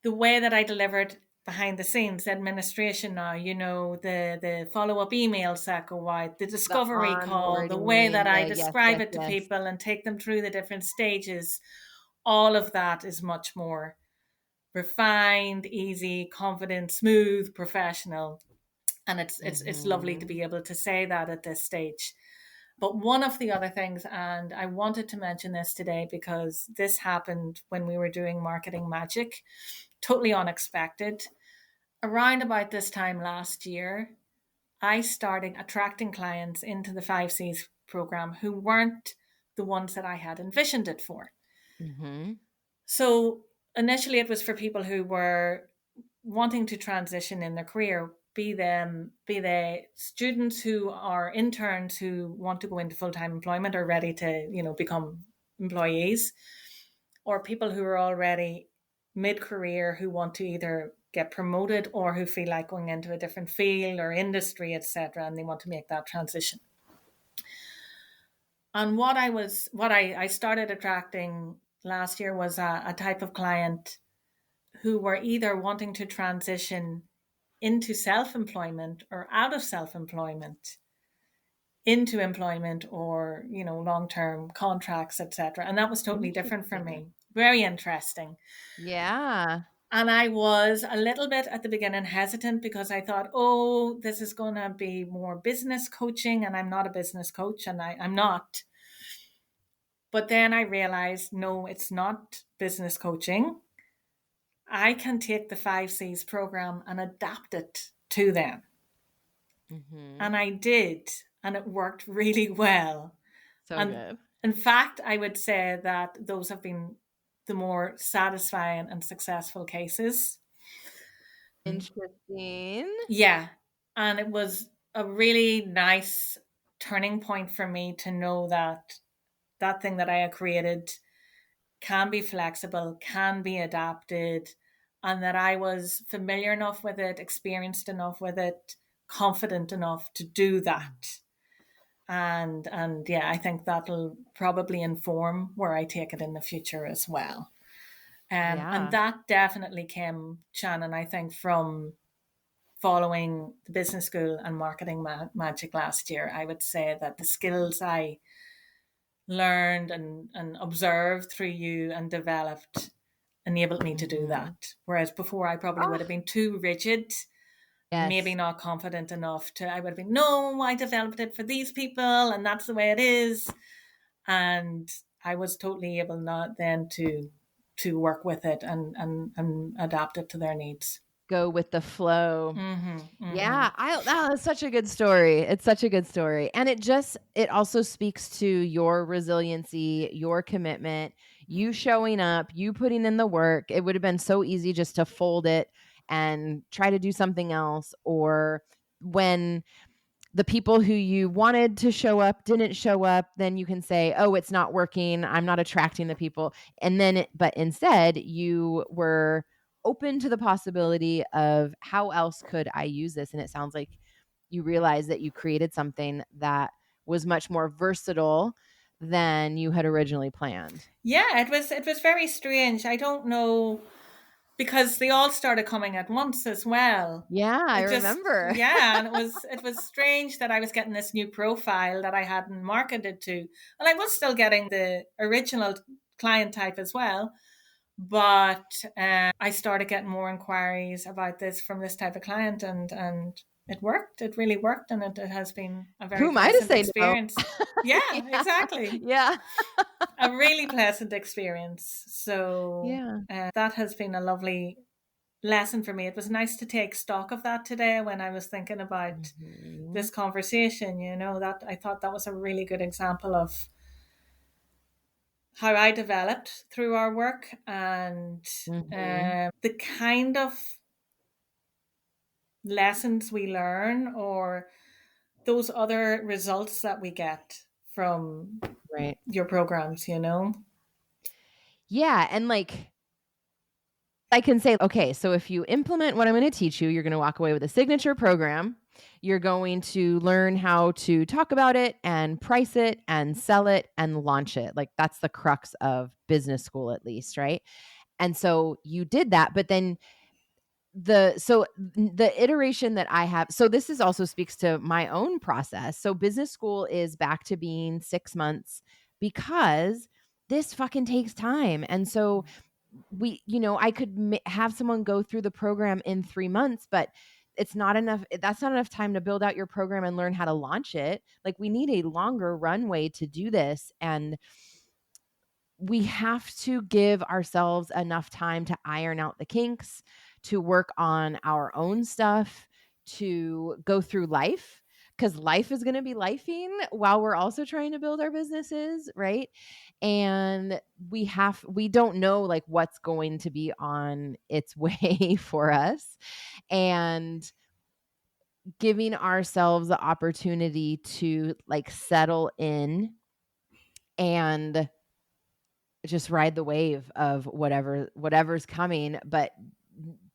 the way that I delivered behind the scenes administration now, the follow up emails that go out, the The discovery call, the way onboarding, that I the yes, describe yes, it to yes. people and take them through the different stages, all of that is much more refined, easy, confident, smooth, professional. And it's lovely to Mhm. be able to say that at this stage. But one of the other things, and I wanted to mention this today because this happened when we were doing marketing magic, totally unexpected. Around about this time last year, I started attracting clients into the 5 Cs program who weren't the ones that I had envisioned it for. Mhm. So initially, it was for people who were wanting to transition in their career, be they students who are interns who want to go into full time employment or ready to become employees, or people who are already mid career who want to either get promoted or who feel like going into a different field or industry, etc., and they want to make that transition. And what I started attracting last year was a type of client who were either wanting to transition into self employment or out of self employment into employment, or long term contracts, etc. And that was totally different for Interesting. me. Very interesting. Yeah. And I was a little bit at the beginning hesitant because I thought, oh, this is going to be more business coaching, and I'm not a business coach, and I'm not. But then I realized, no, it's not business coaching. I can take the 5 Cs program and adapt it to them. And Mhm. I did, and it worked really well. So And good. in fact, I would say that those have been the more satisfying and successful cases. Interesting. Yeah. And it was a really nice turning point for me to know that that thing that I had created can be flexible, can be adapted, and that I was familiar enough with it, experienced enough with it, confident enough to do that. And yeah, I think that'll probably inform where I take it in the future as well. And Yeah. that definitely came, Shannon, I think, from following the business school and marketing magic last year. I would say that the skills I learned and observed through you and developed enabled me to do Mhm. that. Whereas before, I probably would Oh, have been too rigid, maybe yes. not confident enough to, I would have been, no, I developed it for these people and that's the way it is. And I was totally able not then to work with it and adapt it to their needs. Go with the flow. Mm-hmm, mm-hmm. Yeah, that's such a good story. It's such a good story. And it also speaks to your resiliency, your commitment, you showing up, you putting in the work. It would have been so easy just to fold it and try to do something else, or when the people who you wanted to show up didn't show up, then you can say, "Oh, it's not working. I'm not attracting the people." And then but instead, you were open to the possibility of how else could I use this? And it sounds like you realized that you created something that was much more versatile than you had originally planned. Yeah, it was very strange. I don't know. because they all started coming at once as well. Yeah, I It just, remember. yeah, and it was strange that I was getting this new profile that I hadn't marketed to, and I was still getting the original client type as well. But I started getting more inquiries about this from this type of client, and it worked. It really worked, and it has been a Who very am I to pleasant say no? experience. Yeah, Yeah. exactly. Yeah. A really pleasant experience. So Yeah. that has been a lovely lesson for me. It was nice to take stock of that today when I was thinking about Mhm. this conversation. That I thought that was a really good example of how I developed through our work, and Mhm. the kind of lessons we learn, or those other results that we get from Right. your programs. Yeah, and like I can say, okay, so if you implement what I'm going to teach you, you're going to walk away with a signature program. You're going to learn how to talk about it and price it and sell it and launch it. Like that's the crux of business school, at least, right? And so you did that, but then the iteration that I have, so this is also speaks to my own process. So business school is back to being 6 months because this fucking takes time. And so I could have someone go through the program in 3 months, but it's not enough. That's not enough time to build out your program and learn how to launch it. Like we need a longer runway to do this, and we have to give ourselves enough time to iron out the kinks, to work on our own stuff, to go through life, because life is going to be lifing while we're also trying to build our businesses, right? And we don't know like what's going to be on its way for us, and giving ourselves the opportunity to like settle in and just ride the wave of whatever's coming, but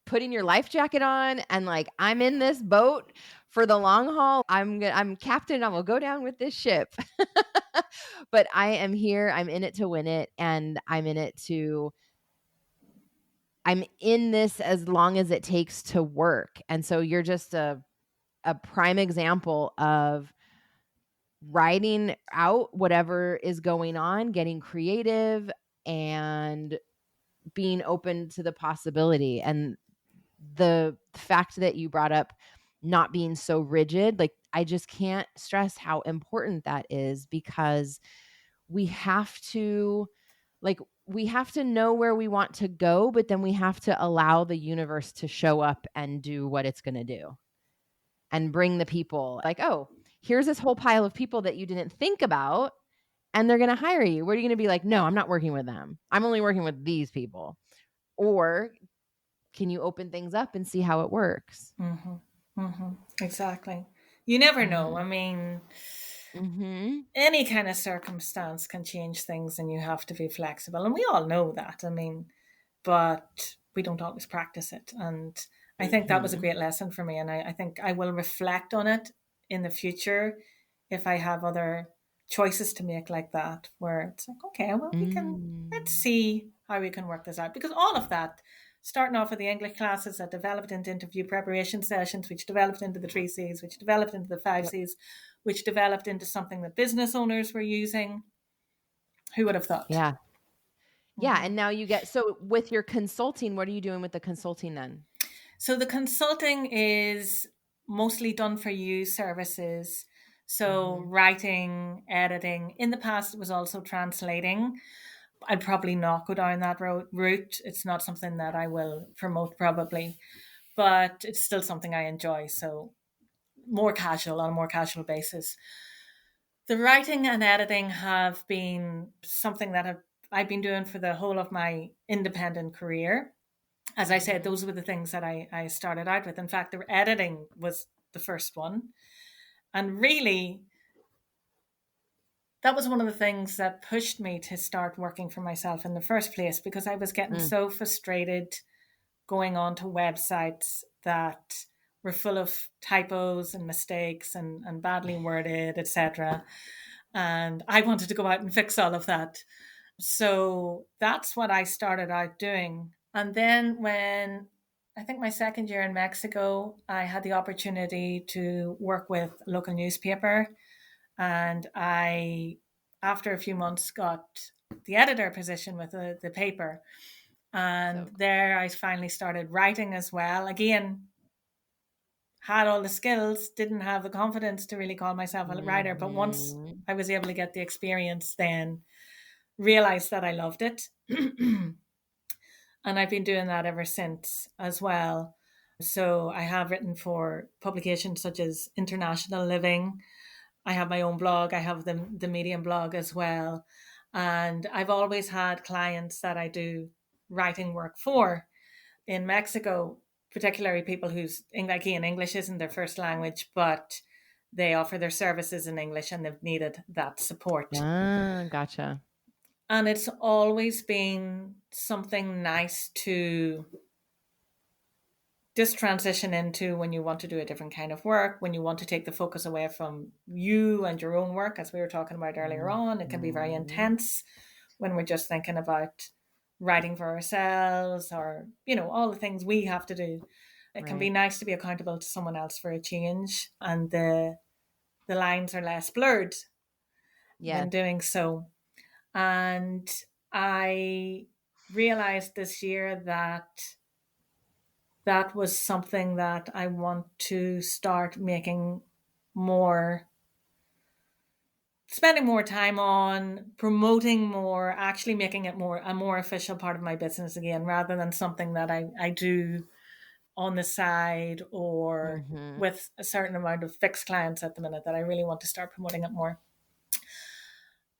putting your life jacket on and like I'm in this boat for the long haul. I'm captain. I will go down with this ship. But I am here. I'm in it to win it, and I'm in this as long as it takes to work. And so you're just a prime example of writing out whatever is going on, getting creative, and being open to the possibility. And the fact that you brought up not being so rigid, like I just can't stress how important that is, because we have to we have to know where we want to go, but then we have to allow the universe to show up and do what it's going to do and bring the people. Like, oh, here's this whole pile of people that you didn't think about, and they're going to hire you. What are you going to be like? No, I'm not working with them. I'm only working with these people. Or can you open things up and see how it works? Mm-hmm. Mm-hmm. Exactly. You never know. Mhm. I mean, Mhm. any kind of circumstance can change things, and you have to be flexible. And we all know that. I mean, but we don't always practice it. And I think that was a Mhm. great lesson for me. And I think I will reflect on it in the future if I have other choices to make like that, where it's like, okay, well, let's Mm. see how we can work this out. Because all of that, starting off with the English classes that developed into interview preparation sessions, which developed into the 3 C's, which developed into the five Yep. C's, which developed into something that business owners were using. Who would have thought? Yeah. Yeah, Mm-hmm. and now you get, so with your consulting, what are you doing with the consulting then? So the consulting is mostly done for you services. So Mhm. writing, editing. In the past, it was also translating. I'd probably not go down that route. It's not something that I will promote probably, but it's still something I enjoy. So more casual, on a more casual basis. The writing and editing have been something that I've been doing for the whole of my independent career. As I said, Mhm. those were the things that I started out with. In fact, the editing was the first one. And really, that was one of the things that pushed me to start working for myself in the first place, because I was getting Mm. so frustrated going on to websites that were full of typos and mistakes and badly worded, etc. And I wanted to go out and fix all of that. So that's what I started out doing. And then when I think my second year in Mexico, I had the opportunity to work with a local newspaper. And I, after a few months, got the editor position with the paper. And So cool. there I finally started writing as well. Again, had all the skills, didn't have the confidence to really call myself a writer. But once Mhm. I was able to get the experience, then realized that I loved it. And I've been doing that ever since as well. So I have written for publications such as International Living. I have my own blog. I have the Medium blog as well. And I've always had clients that I do writing work for in Mexico, particularly people whose, again, English isn't their first language, but they offer their services in English and they've needed that support. Ah, gotcha. And it's always been something nice to just transition into when you want to do a different kind of work, when you want to take the focus away from you and your own work, as we were talking about earlier on. It can be very Mhm. intense when we're just thinking about writing for ourselves or, all the things we have to do. It can be Right. nice to be accountable to someone else for a change, and the lines are less blurred when Yes. doing so. And I realized this year that that was something that I want to start making more, spending more time on, promoting more, actually making it a more official part of my business again, rather than something that I do on the side or Mhm. with a certain amount of fixed clients at the minute, that I really want to start promoting it more.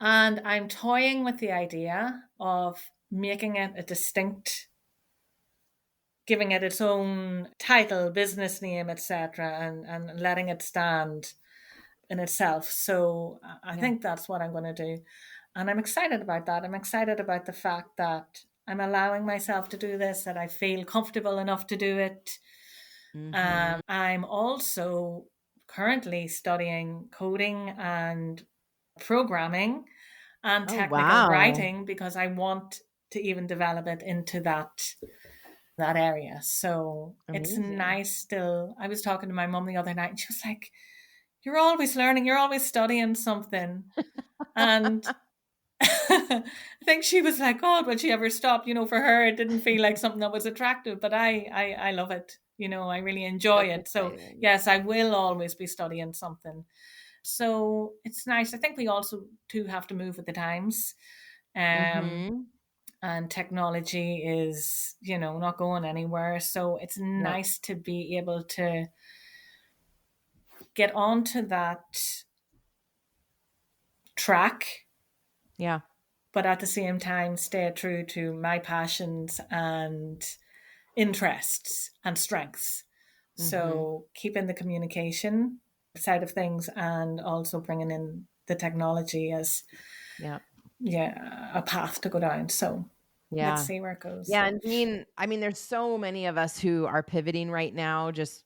And I'm toying with the idea of making it a distinct, giving it its own title, business name, etc., and letting it stand in itself. So I Yeah. think that's what I'm going to do. And I'm excited about that. I'm excited about the fact that I'm allowing myself to do this, that I feel comfortable enough to do it. Mhm. I'm also currently studying coding and programming and Oh, technical wow. writing because I want to even develop it into that area. So it's Amazing. nice still. I was talking to my mum the other night and she was like, "You're always learning, you're always studying something." And I think she was like, "God, would she ever stop?" For her it didn't feel like something that was attractive, but I love it. I really enjoy That's it. So exciting. yes, I will always be studying something. So it's nice. I think we also too have to move with the times. Um Mhm. and technology is, not going anywhere. So it's Yep. nice to be able to get onto that track, Yeah. but at the same time stay true to my passions and interests and strengths. Mhm. So keeping the communication side of things and also bringing in the technology as, Yep. yeah, a path to go down. So let's Yeah. see where it goes. Yeah, and I mean, there's so many of us who are pivoting right now, just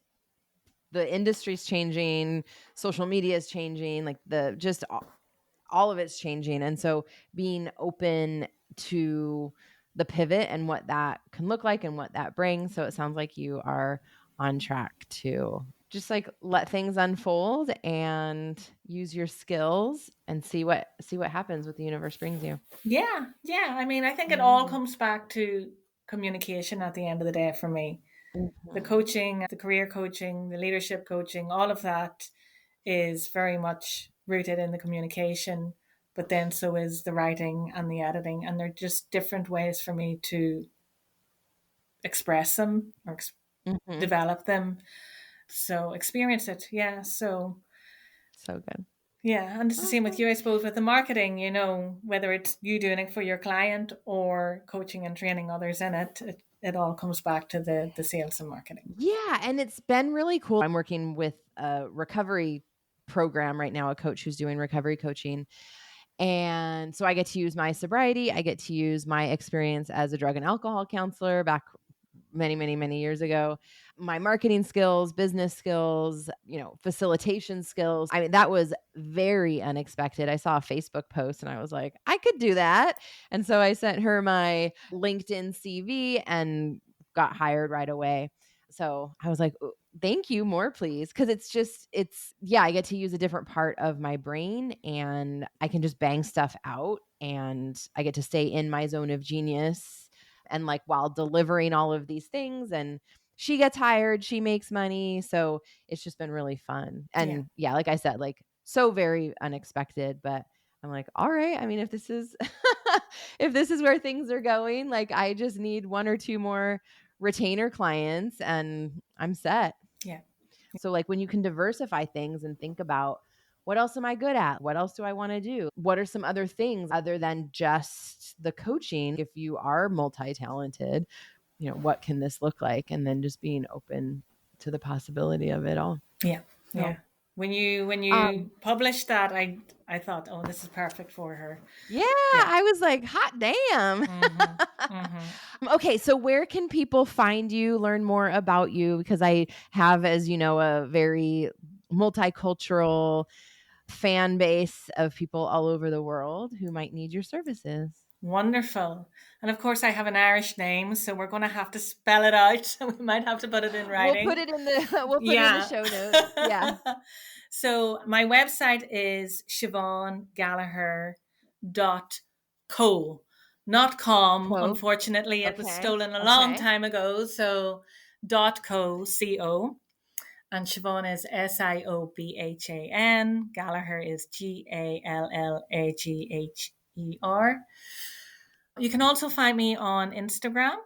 the industry's changing, social media is changing, like the just all of it's changing. And so being open to the pivot and what that can look like and what that brings. So it sounds like you are on track to just like let things unfold and use your skills and see what happens, what the universe brings you. Yeah, yeah. I mean, I think it all Amazing. comes back to communication at the end of the day for me. The Mhm. coaching, the career coaching, the leadership coaching, all of that is very much rooted in the communication, but then so is the writing and the editing. And they're just different ways for me to express them or Mhm. develop them. So experience it. Yeah. So, So good. yeah. And it's the same with Awesome. you, I suppose, with the marketing, whether it's you doing it for your client or coaching and training others in it all comes back to the sales and marketing. Yeah, and it's been really cool. I'm working with a recovery program right now, a coach who's doing recovery coaching. And so I get to use my sobriety, I get to use my experience as a drug and alcohol counselor back many, many, many years ago. My marketing skills, business skills, facilitation skills. I mean, that was very unexpected. I saw a Facebook post and I was like, I could do that. And so I sent her my LinkedIn CV and got hired right away. So I was like, thank you, more please. Cause I get to use a different part of my brain and I can just bang stuff out and I get to stay in my zone of genius and like while delivering all of these things, and she gets hired, she makes money. So it's just been really fun. And like I said, like so very unexpected, but I'm like, all right. I mean, if this is if this is where things are going, like I just need one or two more retainer clients and I'm set. Yeah. So like when you can diversify things and think about what else am I good at? What else do I want to do? What are some other things other than just the coaching? If you are multi-talented, what can this look like? And then just being open to the possibility of it all. Yeah. So, yeah. When you published that, I thought, oh, this is perfect for her. Yeah. I was like, hot damn. Okay. So where can people find you, learn more about you? Because I have, as you know, a very multicultural fan base of people all over the world who might need your services. Wonderful. And of course I have an Irish name, so we're going to have to spell it out. We might have to put it in writing. We'll put it in the show notes. Yeah. So my website is siobhangallagher.co, not com. Unfortunately, it was stolen a long time ago. So .co, C-O. And Siobhán is Siobhan. Gallagher is Gallagher. You can also find me on Instagram,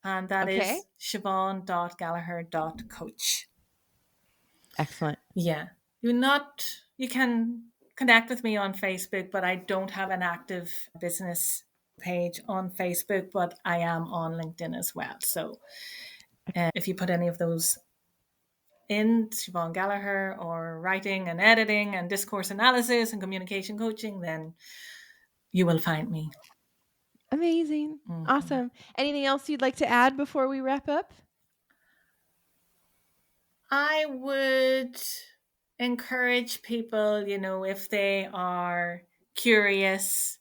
and that is siobhan.gallagher.coach. Excellent. Yeah. You can connect with me on Facebook, but I don't have an active business page on Facebook, but I am on LinkedIn as well. So if you put any of those in, Siobhán Gallagher, or writing and editing and discourse analysis and communication coaching, then you will find me. Amazing. Awesome. Anything else you'd like to add before we wrap up? I would encourage people, if they are curious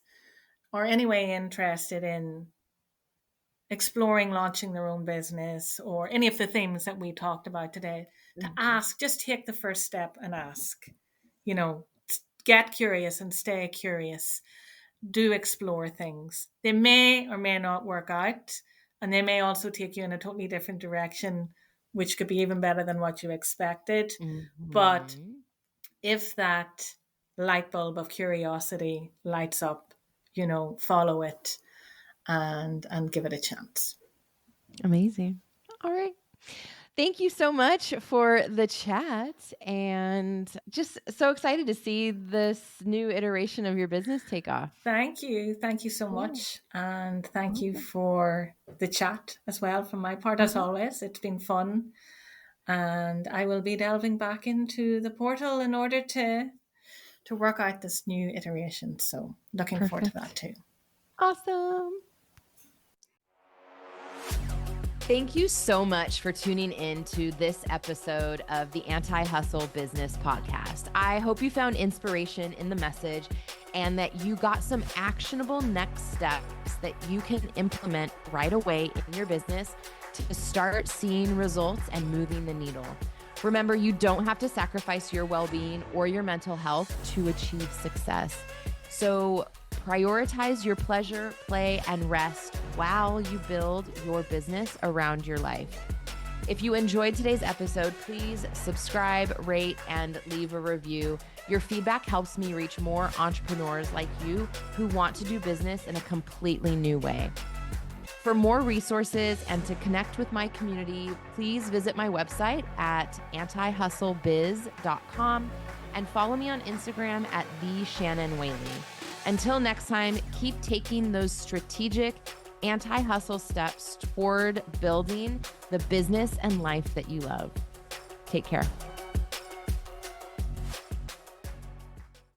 or anyway interested in exploring launching their own business or any of the things that we talked about today, to ask, just take the first step and ask, get curious and stay curious. Do explore things. They may or may not work out, and they may also take you in a totally different direction, which could be even better than what you expected. But if that light bulb of curiosity lights up, follow it and give it a chance. Amazing. All right. Thank you so much for the chat, and just so excited to see this new iteration of your business take off. Thank you. Thank you so much. And thank you for the chat as well from my part, as always. It's been fun. And I will be delving back into the portal in order to work out this new iteration. So looking forward to that too. Awesome. Thank you so much for tuning in to this episode of the Anti-Hustle Business Podcast. I hope you found inspiration in the message and that you got some actionable next steps that you can implement right away in your business to start seeing results and moving the needle. Remember, you don't have to sacrifice your well-being or your mental health to achieve success. So prioritize your pleasure, play, and rest while you build your business around your life. If you enjoyed today's episode, please subscribe, rate, and leave a review. Your feedback helps me reach more entrepreneurs like you who want to do business in a completely new way. For more resources and to connect with my community, please visit my website at antihustlebiz.com and follow me on Instagram at @TheShannonWhaley. Until next time, keep taking those strategic anti-hustle steps toward building the business and life that you love. Take care.